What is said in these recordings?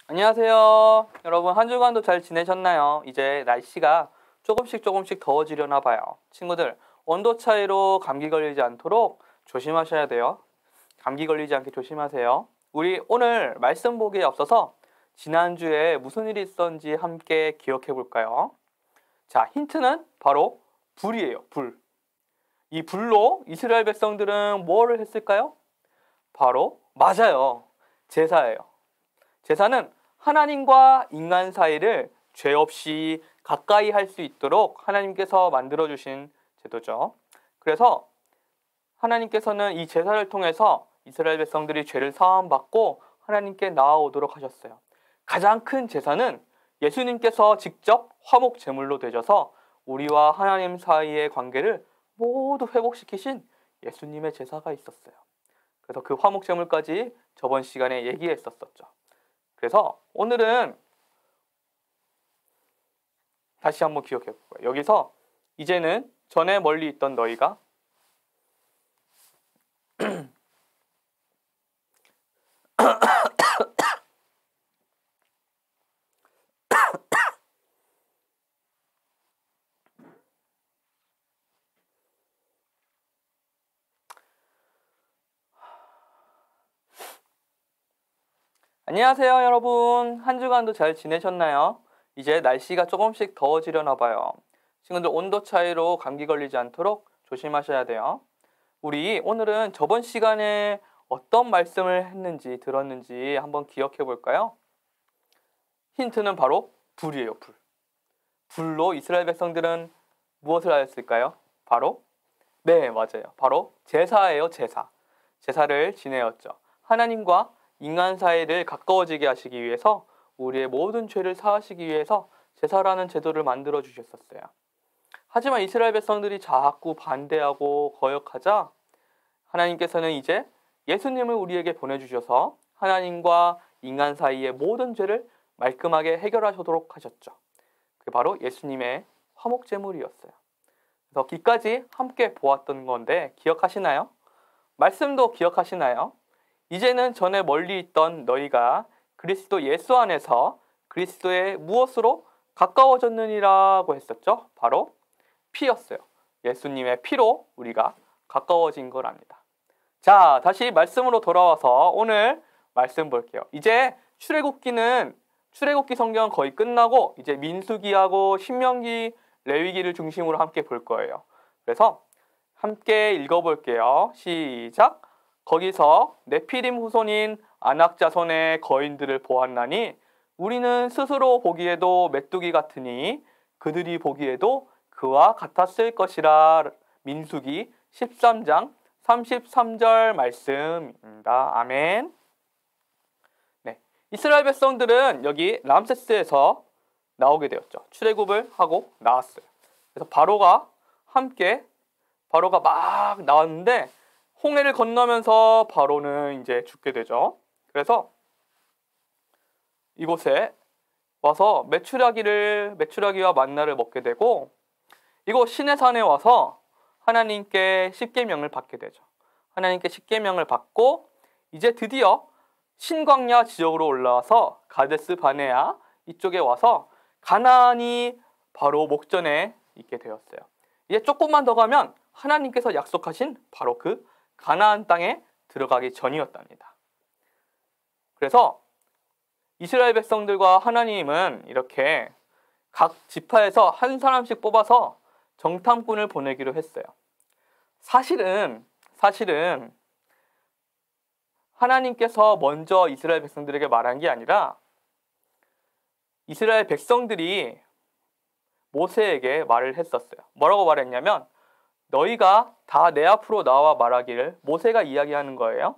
안녕하세요. 여러분 한 주간도 잘 지내셨나요? 이제 날씨가 조금씩 더워지려나 봐요. 친구들, 온도 차이로 감기 걸리지 않도록 조심하셔야 돼요. 감기 걸리지 않게 조심하세요. 우리 오늘 말씀 보기에 앞서서 지난주에 무슨 일이 있었는지 함께 기억해 볼까요? 자, 힌트는 바로 불이에요. 불. 이 불로 이스라엘 백성들은 뭐를 했을까요? 바로 맞아요. 제사예요. 제사는 하나님과 인간 사이를 죄 없이 가까이 할 수 있도록 하나님께서 만들어주신 제도죠. 그래서 하나님께서는 이 제사를 통해서 이스라엘 백성들이 죄를 사함받고 하나님께 나아오도록 하셨어요. 가장 큰 제사는 예수님께서 직접 화목 제물로 되셔서 우리와 하나님 사이의 관계를 모두 회복시키신 예수님의 제사가 있었어요. 그래서 그 화목 제물까지 저번 시간에 얘기했었죠. 그래서 오늘은 다시 한번 기억해 볼 거예요. 여기서 이제는 전에 멀리 있던 너희가 안녕하세요 여러분. 한 주간도 잘 지내셨나요? 이제 날씨가 조금씩 더워지려나 봐요. 친구들 온도 차이로 감기 걸리지 않도록 조심하셔야 돼요. 우리 오늘은 저번 시간에 어떤 말씀을 했는지 들었는지 한번 기억해 볼까요? 힌트는 바로 불이에요. 불. 불로 이스라엘 백성들은 무엇을 하였을까요? 바로 네, 맞아요. 바로 제사예요. 제사. 제사를 지내었죠. 하나님과 인간 사이를 가까워지게 하시기 위해서 우리의 모든 죄를 사하시기 위해서 제사라는 제도를 만들어 주셨었어요. 하지만 이스라엘 백성들이 자꾸 반대하고 거역하자 하나님께서는 이제 예수님을 우리에게 보내주셔서 하나님과 인간 사이의 모든 죄를 말끔하게 해결하시도록 하셨죠. 그게 바로 예수님의 화목제물이었어요. 그래서 기까지 함께 보았던 건데 기억하시나요? 말씀도 기억하시나요? 이제는 전에 멀리 있던 너희가 그리스도 예수 안에서 그리스도의 무엇으로 가까워졌느니라고 했었죠? 바로 피였어요. 예수님의 피로 우리가 가까워진 거랍니다. 자, 다시 말씀으로 돌아와서 오늘 말씀 볼게요. 이제 출애굽기 성경 거의 끝나고 이제 민수기하고 신명기, 레위기를 중심으로 함께 볼 거예요. 그래서 함께 읽어볼게요. 시작! 거기서 네피림 후손인 아낙 자손의 거인들을 보았나니 우리는 스스로 보기에도 메뚜기 같으니 그들이 보기에도 그와 같았을 것이라. 민수기 13장 33절 말씀입니다. 아멘. 네, 이스라엘 백성들은 여기 람세스에서 나오게 되었죠. 출애굽을 하고 나왔어요. 그래서 바로가 막 나왔는데 홍해를 건너면서 바로는 이제 죽게 되죠. 그래서 이곳에 와서 메추라기와 만나를 먹게 되고 이곳 시내산에 와서 하나님께 십계명을 받게 되죠. 하나님께 십계명을 받고 이제 드디어 신광야 지역으로 올라와서 가데스 바네아 이쪽에 와서 가나안이 바로 목전에 있게 되었어요. 이제 조금만 더 가면 하나님께서 약속하신 바로 그 가나안 땅에 들어가기 전이었답니다. 그래서 이스라엘 백성들과 하나님은 이렇게 각 지파에서 한 사람씩 뽑아서 정탐꾼을 보내기로 했어요. 사실은 하나님께서 먼저 이스라엘 백성들에게 말한 게 아니라 이스라엘 백성들이 모세에게 말을 했었어요. 뭐라고 말했냐면 너희가 다 내 앞으로 나와 말하기를 모세가 이야기하는 거예요.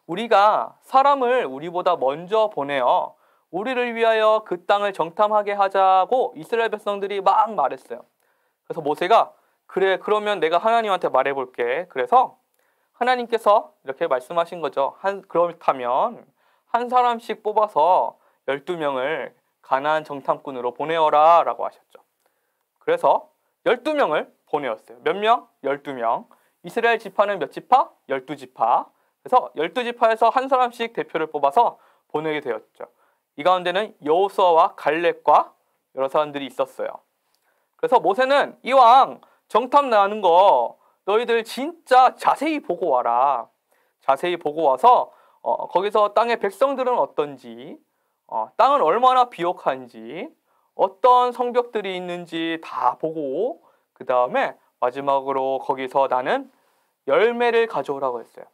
우리가 사람을 우리보다 먼저 보내어 우리를 위하여 그 땅을 정탐하게 하자고 이스라엘 백성들이 막 말했어요. 그래서 모세가 그래 그러면 내가 하나님한테 말해볼게. 그래서 하나님께서 이렇게 말씀하신 거죠. 그렇다면 한 사람씩 뽑아서 12명을 가나안 정탐꾼으로 보내어라 라고 하셨죠. 그래서 12명을 보내었어요. 몇 명? 12명. 이스라엘 지파는 몇 지파? 12지파. 그래서 12지파에서 한 사람씩 대표를 뽑아서 보내게 되었죠. 이 가운데는 여호수아와 갈렙과 여러 사람들이 있었어요. 그래서 모세는 이왕 정탐 나는 거 너희들 진짜 자세히 보고 와라. 자세히 보고 와서 거기서 땅의 백성들은 어떤지, 땅은 얼마나 비옥한지, 어떤 성벽들이 있는지 다 보고 그 다음에 마지막으로 거기서 나는 열매를 가져오라고 했어요.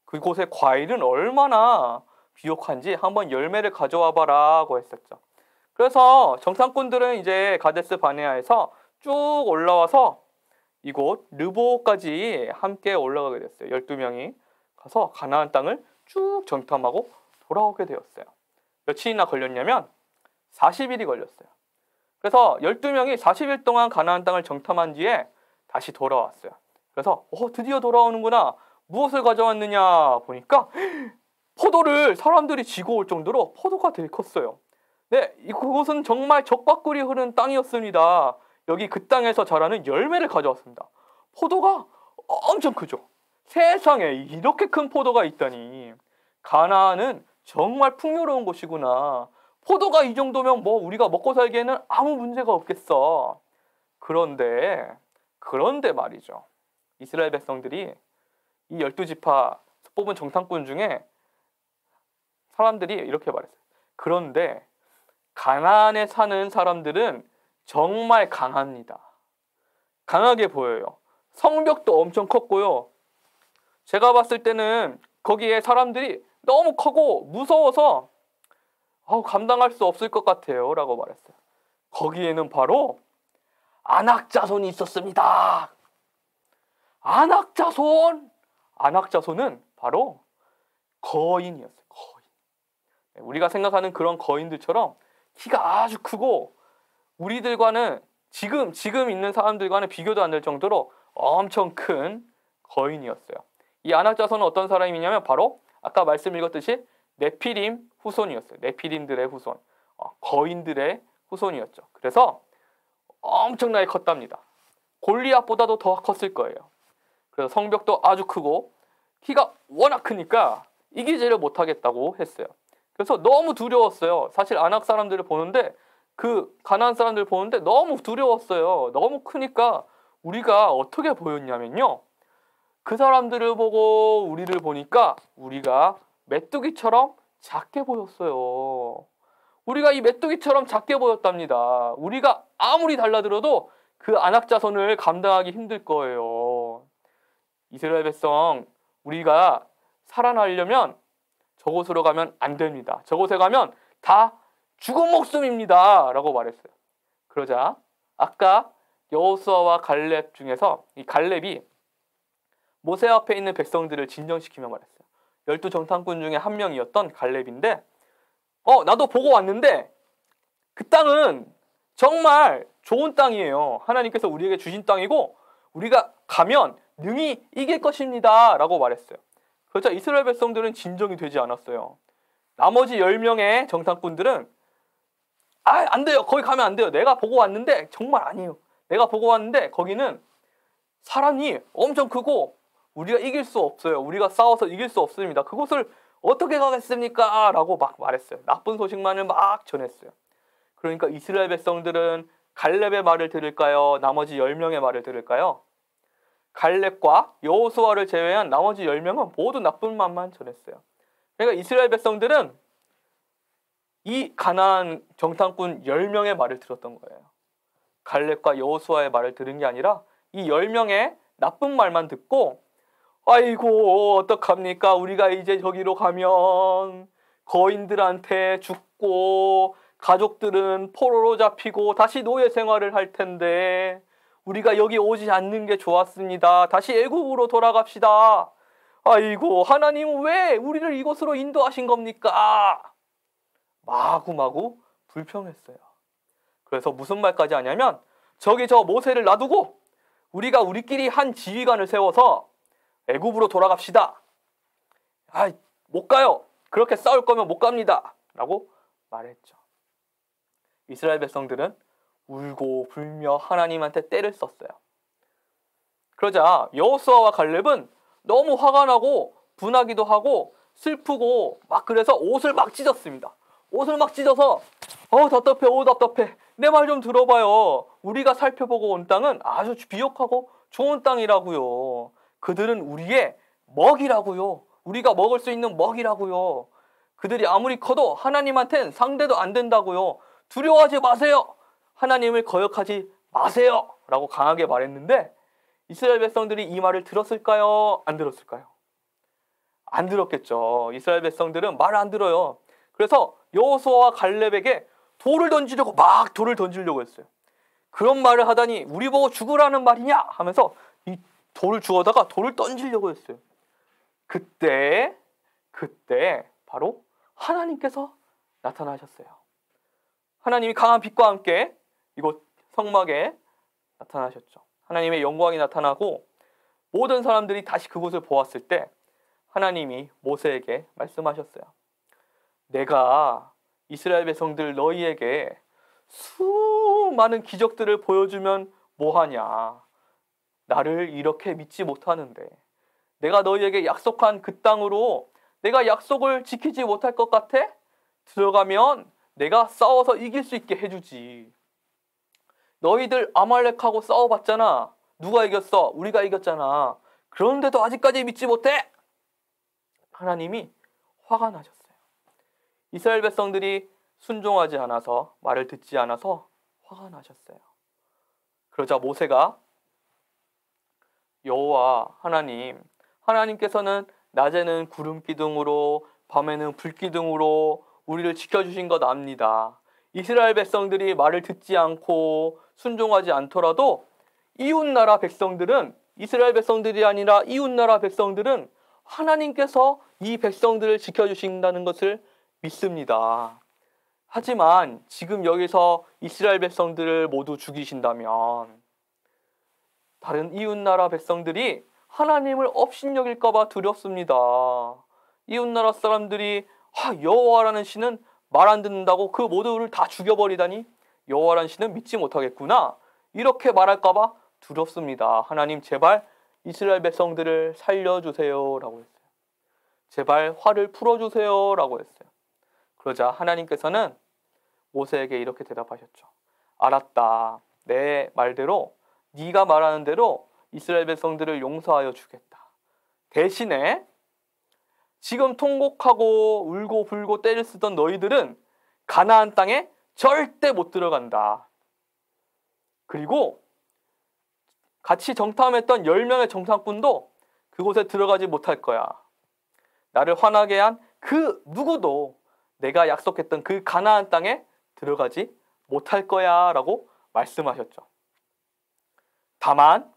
그곳의 과일은 얼마나 비옥한지 한번 열매를 가져와 봐라고 했었죠. 그래서 정탐꾼들은 이제 가데스 바네아에서 쭉 올라와서 이곳 르보까지 함께 올라가게 됐어요. 12명이 가서 가나안 땅을 쭉 정탐하고 돌아오게 되었어요. 며칠이나 걸렸냐면 40일이 걸렸어요. 그래서 12명이 40일 동안 가나안 땅을 정탐한 뒤에 다시 돌아왔어요. 그래서 드디어 돌아오는구나. 무엇을 가져왔느냐 보니까 포도를 사람들이 지고 올 정도로 포도가 되게 컸어요. 네, 그곳은 정말 적과꿀이 흐르는 땅이었습니다. 여기 그 땅에서 자라는 열매를 가져왔습니다. 포도가 엄청 크죠. 세상에 이렇게 큰 포도가 있다니. 가나안은 정말 풍요로운 곳이구나. 포도가 이 정도면 뭐 우리가 먹고 살기에는 아무 문제가 없겠어. 그런데 말이죠. 이스라엘 백성들이 이 12지파 뽑은 정탐꾼 중에 사람들이 이렇게 말했어요. 그런데 가나안에 사는 사람들은 정말 강합니다. 강하게 보여요. 성벽도 엄청 컸고요. 제가 봤을 때는 거기에 사람들이 너무 크고 무서워서 감당할 수 없을 것 같아요 라고 말했어요. 거기에는 바로 안악자손이 있었습니다. 안악자손은 바로 거인이었어요. 거인. 우리가 생각하는 그런 거인들처럼 키가 아주 크고 우리들과는 지금 있는 사람들과는 비교도 안 될 정도로 엄청 큰 거인이었어요. 이 안악자손은 어떤 사람이냐면 바로 아까 말씀 읽었듯이 네피림 후손이었어요. 네피림들의 후손, 거인들의 후손이었죠. 그래서 엄청나게 컸답니다. 골리앗보다도 더 컸을 거예요. 그래서 성벽도 아주 크고 키가 워낙 크니까 이기지를 못하겠다고 했어요. 그래서 너무 두려웠어요. 사실 아낙 사람들을 보는데 그 가나안 사람들을 보는데 너무 두려웠어요. 너무 크니까 우리가 어떻게 보였냐면요. 그 사람들을 보고 우리를 보니까 우리가 메뚜기처럼 작게 보였어요. 우리가 이 메뚜기처럼 작게 보였답니다. 우리가 아무리 달라들어도 그 안악자손을 감당하기 힘들 거예요. 이스라엘 백성, 우리가 살아나려면 저곳으로 가면 안 됩니다. 저곳에 가면 다 죽은 목숨입니다. 라고 말했어요. 그러자 아까 여호수아와 갈렙 중에서 이 갈렙이 모세 앞에 있는 백성들을 진정시키며 말했어요. 12정탐꾼 중에 한 명이었던 갈렙인데 나도 보고 왔는데 그 땅은 정말 좋은 땅이에요. 하나님께서 우리에게 주신 땅이고 우리가 가면 능히 이길 것입니다. 라고 말했어요. 그러자 이스라엘 백성들은 진정이 되지 않았어요. 나머지 10명의 정탐꾼들은 안 돼요. 거기 가면 안 돼요. 내가 보고 왔는데 정말 아니에요. 내가 보고 왔는데 거기는 사람이 엄청 크고 우리가 이길 수 없어요. 우리가 싸워서 이길 수 없습니다. 그곳을 어떻게 가겠습니까? 라고 막 말했어요. 나쁜 소식만을 막 전했어요. 그러니까 이스라엘 백성들은 갈렙의 말을 들을까요? 나머지 10명의 말을 들을까요? 갈렙과 여호수아를 제외한 나머지 10명은 모두 나쁜 말만 전했어요. 그러니까 이스라엘 백성들은 이 가나안 정탐꾼 10명의 말을 들었던 거예요. 갈렙과 여호수아의 말을 들은 게 아니라 이 10명의 나쁜 말만 듣고 아이고 어떡합니까? 우리가 이제 저기로 가면 거인들한테 죽고 가족들은 포로로 잡히고 다시 노예 생활을 할 텐데 우리가 여기 오지 않는 게 좋았습니다. 다시 애굽으로 돌아갑시다. 아이고 하나님은 왜 우리를 이곳으로 인도하신 겁니까? 마구마구 불평했어요. 그래서 무슨 말까지 하냐면 저기 저 모세를 놔두고 우리가 우리끼리 한 지휘관을 세워서 애굽으로 돌아갑시다. 못 가요. 그렇게 싸울 거면 못 갑니다. 라고 말했죠. 이스라엘 백성들은 울고 불며 하나님한테 떼를 썼어요. 그러자 여호수아와 갈렙은 너무 화가 나고 분하기도 하고 슬프고 막 그래서 옷을 막 찢었습니다. 옷을 막 찢어서 답답해, 답답해. 내 말 좀 들어봐요. 우리가 살펴보고 온 땅은 아주 비옥하고 좋은 땅이라고요. 그들은 우리의 먹이라고요. 우리가 먹을 수 있는 먹이라고요. 그들이 아무리 커도 하나님한텐 상대도 안 된다고요. 두려워하지 마세요. 하나님을 거역하지 마세요. 라고 강하게 말했는데 이스라엘 백성들이 이 말을 들었을까요? 안 들었을까요? 안 들었겠죠. 이스라엘 백성들은 말 안 들어요. 그래서 여호수아와 갈렙에게 돌을 던지려고 했어요. 그런 말을 하다니 우리 보고 죽으라는 말이냐 하면서 이 돌을 주워다가 돌을 던지려고 했어요. 그때 바로 하나님께서 나타나셨어요. 하나님이 강한 빛과 함께 이곳 성막에 나타나셨죠. 하나님의 영광이 나타나고 모든 사람들이 다시 그곳을 보았을 때 하나님이 모세에게 말씀하셨어요. 내가 이스라엘 백성들 너희에게 수많은 기적들을 보여주면 뭐하냐. 나를 이렇게 믿지 못하는데 내가 너희에게 약속한 그 땅으로 내가 약속을 지키지 못할 것 같아? 들어가면 내가 싸워서 이길 수 있게 해주지. 너희들 아말렉하고 싸워봤잖아. 누가 이겼어? 우리가 이겼잖아. 그런데도 아직까지 믿지 못해? 하나님이 화가 나셨어요. 이스라엘 백성들이 순종하지 않아서 말을 듣지 않아서 화가 나셨어요. 그러자 모세가 여호와 하나님께서는 낮에는 구름 기둥으로 밤에는 불 기둥으로 우리를 지켜주신 것 압니다. 이스라엘 백성들이 말을 듣지 않고 순종하지 않더라도 이웃나라 백성들은 이스라엘 백성들이 아니라 이웃나라 백성들은 하나님께서 이 백성들을 지켜주신다는 것을 믿습니다. 하지만 지금 여기서 이스라엘 백성들을 모두 죽이신다면 다른 이웃나라 백성들이 하나님을 업신여길까 봐 두렵습니다. 이웃나라 사람들이 여호와라는 신은 말 안 듣는다고 그 모두를 다 죽여버리다니 여호와라는 신은 믿지 못하겠구나. 이렇게 말할까 봐 두렵습니다. 하나님 제발 이스라엘 백성들을 살려주세요 라고 했어요. 제발 화를 풀어주세요 라고 했어요. 그러자 하나님께서는 모세에게 이렇게 대답하셨죠. 알았다. 내 말대로 네가 말하는 대로 이스라엘 백성들을 용서하여 주겠다. 대신에 지금 통곡하고 울고 불고 떼를 쓰던 너희들은 가나안 땅에 절대 못 들어간다. 그리고 같이 정탐했던 10명의 정탐꾼도 그곳에 들어가지 못할 거야. 나를 화나게 한 그 누구도 내가 약속했던 그 가나안 땅에 들어가지 못할 거야 라고 말씀하셨죠. 다만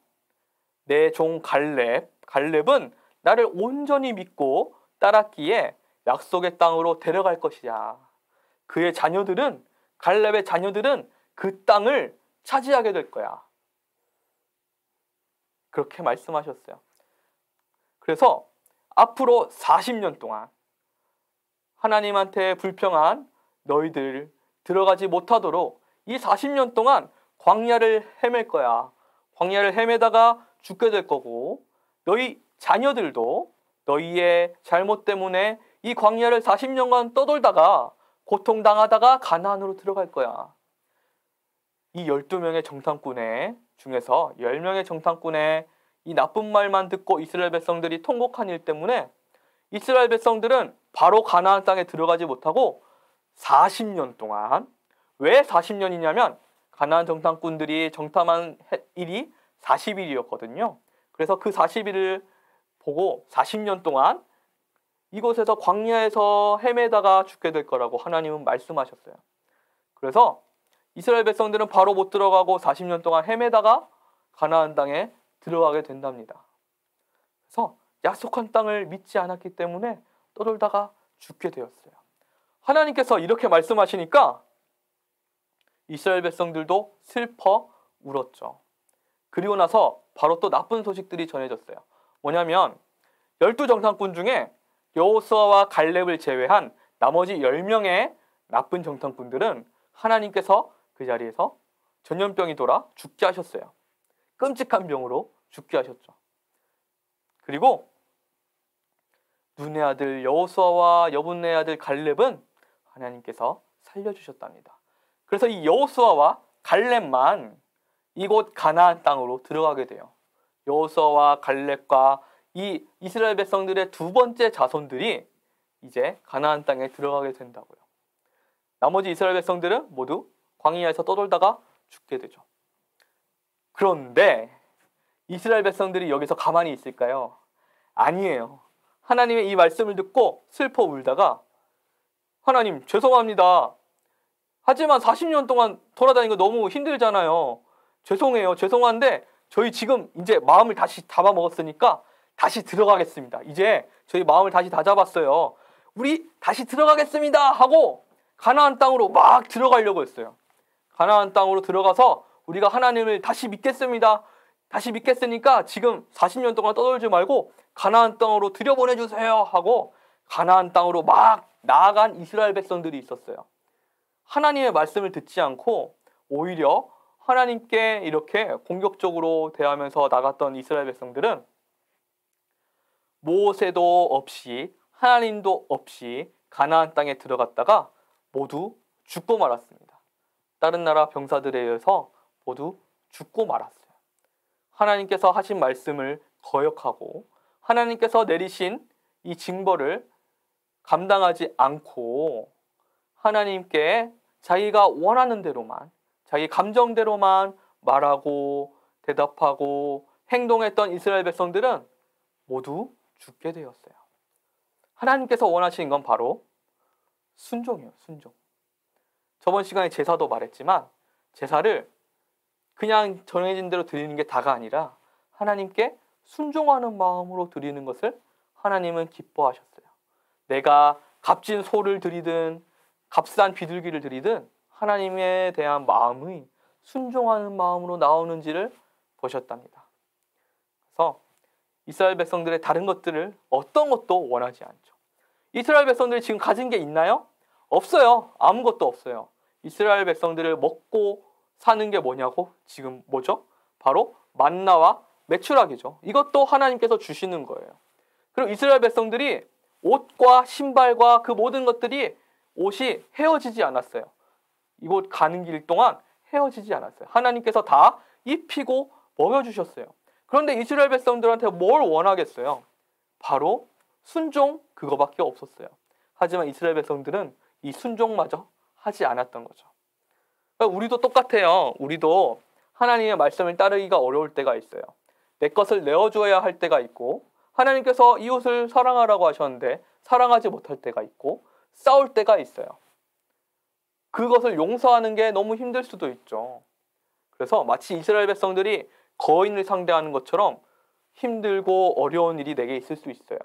내 종 갈렙은 나를 온전히 믿고 따랐기에 약속의 땅으로 데려갈 것이야. 그의 자녀들은 갈렙의 자녀들은 그 땅을 차지하게 될 거야. 그렇게 말씀하셨어요. 그래서 앞으로 40년 동안 하나님한테 불평한 너희들 들어가지 못하도록 이 40년 동안 광야를 헤맬 거야. 광야를 헤매다가 죽게 될 거고 너희 자녀들도 너희의 잘못 때문에 이 광야를 40년간 떠돌다가 고통당하다가 가나안으로 들어갈 거야. 이 12명의 정탐꾼의 중에서 10명의 정탐꾼의 이 나쁜 말만 듣고 이스라엘 백성들이 통곡한 일 때문에 이스라엘 백성들은 바로 가나안 땅에 들어가지 못하고 40년 동안, 왜 40년이냐면 가나안 정탐꾼들이 정탐한 일이 40일이었거든요. 그래서 그 40일을 보고 40년 동안 이곳에서 광야에서 헤매다가 죽게 될 거라고 하나님은 말씀하셨어요. 그래서 이스라엘 백성들은 바로 못 들어가고 40년 동안 헤매다가 가나안 땅에 들어가게 된답니다. 그래서 약속한 땅을 믿지 않았기 때문에 떠돌다가 죽게 되었어요. 하나님께서 이렇게 말씀하시니까 이스라엘 백성들도 슬퍼 울었죠. 그리고 나서 바로 또 나쁜 소식들이 전해졌어요. 뭐냐면 12정탐꾼 중에 여호수아와 갈렙을 제외한 나머지 10명의 나쁜 정탐꾼들은 하나님께서 그 자리에서 전염병이 돌아 죽게 하셨어요. 끔찍한 병으로 죽게 하셨죠. 그리고 눈의 아들 여호수아와 여분의 아들 갈렙은 하나님께서 살려주셨답니다. 그래서 이 여호수아와 갈렙만 이곳 가나안 땅으로 들어가게 돼요. 여호수아와 갈렙과 이 이스라엘 백성들의 두 번째 자손들이 이제 가나안 땅에 들어가게 된다고요. 나머지 이스라엘 백성들은 모두 광야에서 떠돌다가 죽게 되죠. 그런데 이스라엘 백성들이 여기서 가만히 있을까요? 아니에요. 하나님의 이 말씀을 듣고 슬퍼 울다가 하나님 죄송합니다. 하지만 40년 동안 돌아다니는 거 너무 힘들잖아요. 죄송해요. 죄송한데 저희 지금 이제 마음을 다시 잡아먹었으니까 다시 들어가겠습니다. 이제 저희 마음을 다시 다잡았어요. 우리 다시 들어가겠습니다 하고 가나안 땅으로 막 들어가려고 했어요. 가나안 땅으로 들어가서 우리가 하나님을 다시 믿겠습니다. 다시 믿겠으니까 지금 40년 동안 떠돌지 말고 가나안 땅으로 들여보내주세요 하고 가나안 땅으로 막 나아간 이스라엘 백성들이 있었어요. 하나님의 말씀을 듣지 않고 오히려 하나님께 이렇게 공격적으로 대하면서 나갔던 이스라엘 백성들은 모세도 없이 하나님도 없이 가나안 땅에 들어갔다가 모두 죽고 말았습니다. 다른 나라 병사들에 의해서 모두 죽고 말았어요. 하나님께서 하신 말씀을 거역하고 하나님께서 내리신 이 징벌을 감당하지 않고 하나님께 자기가 원하는 대로만, 자기 감정대로만 말하고 대답하고 행동했던 이스라엘 백성들은 모두 죽게 되었어요. 하나님께서 원하시는 건 바로 순종이에요. 순종. 저번 시간에 제사도 말했지만 제사를 그냥 정해진 대로 드리는 게 다가 아니라 하나님께 순종하는 마음으로 드리는 것을 하나님은 기뻐하셨어요. 내가 값진 소를 드리든 값싼 비둘기를 드리든 하나님에 대한 마음이 순종하는 마음으로 나오는지를 보셨답니다. 그래서 이스라엘 백성들의 다른 것들을 어떤 것도 원하지 않죠. 이스라엘 백성들이 지금 가진 게 있나요? 없어요. 아무것도 없어요. 이스라엘 백성들을 먹고 사는 게 뭐냐고? 지금 뭐죠? 바로 만나와 메추라기죠. 이것도 하나님께서 주시는 거예요. 그리고 이스라엘 백성들이 옷과 신발과 그 모든 것들이 옷이 헤어지지 않았어요. 이곳 가는 길 동안 헤어지지 않았어요. 하나님께서 다 입히고 먹여주셨어요. 그런데 이스라엘 백성들한테 뭘 원하겠어요? 바로 순종 그거밖에 없었어요. 하지만 이스라엘 백성들은 이 순종마저 하지 않았던 거죠. 그러니까 우리도 똑같아요. 우리도 하나님의 말씀을 따르기가 어려울 때가 있어요. 내 것을 내어줘야 할 때가 있고 하나님께서 이웃을 사랑하라고 하셨는데 사랑하지 못할 때가 있고 싸울 때가 있어요. 그것을 용서하는 게 너무 힘들 수도 있죠. 그래서 마치 이스라엘 백성들이 거인을 상대하는 것처럼 힘들고 어려운 일이 내게 있을 수 있어요.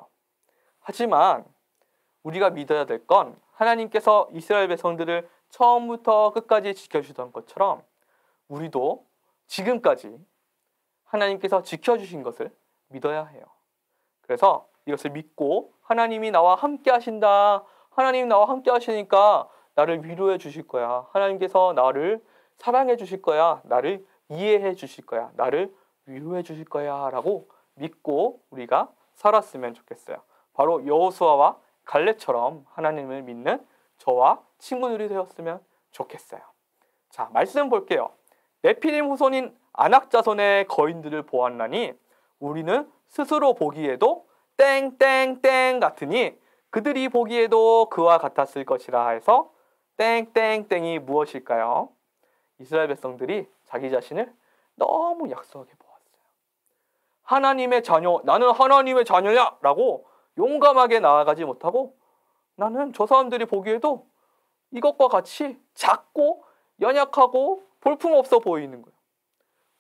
하지만 우리가 믿어야 될 건 하나님께서 이스라엘 백성들을 처음부터 끝까지 지켜주던 것처럼 우리도 지금까지 하나님께서 지켜주신 것을 믿어야 해요. 그래서 이것을 믿고 하나님이 나와 함께 하신다. 하나님이 나와 함께 하시니까 나를 위로해 주실 거야. 하나님께서 나를 사랑해 주실 거야. 나를 이해해 주실 거야. 나를 위로해 주실 거야. 라고 믿고 우리가 살았으면 좋겠어요. 바로 여호수아와 갈렙처럼 하나님을 믿는 저와 친구들이 되었으면 좋겠어요. 자, 말씀 볼게요. 네피림 후손인 아낙 자손의 거인들을 보았나니 우리는 스스로 보기에도 땡땡땡 같으니 그들이 보기에도 그와 같았을 것이라 해서 땡땡땡이 무엇일까요? 이스라엘 백성들이 자기 자신을 너무 약소하게 보았어요. 하나님의 자녀, 나는 하나님의 자녀야! 라고 용감하게 나아가지 못하고 나는 저 사람들이 보기에도 이것과 같이 작고 연약하고 볼품없어 보이는 거예요.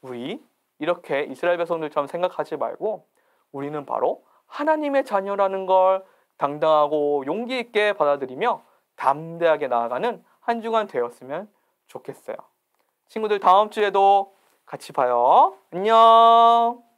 우리 이렇게 이스라엘 백성들처럼 생각하지 말고 우리는 바로 하나님의 자녀라는 걸 당당하고 용기 있게 받아들이며 담대하게 나아가는 한 주간 되었으면 좋겠어요. 친구들 다음 주에도 같이 봐요. 안녕.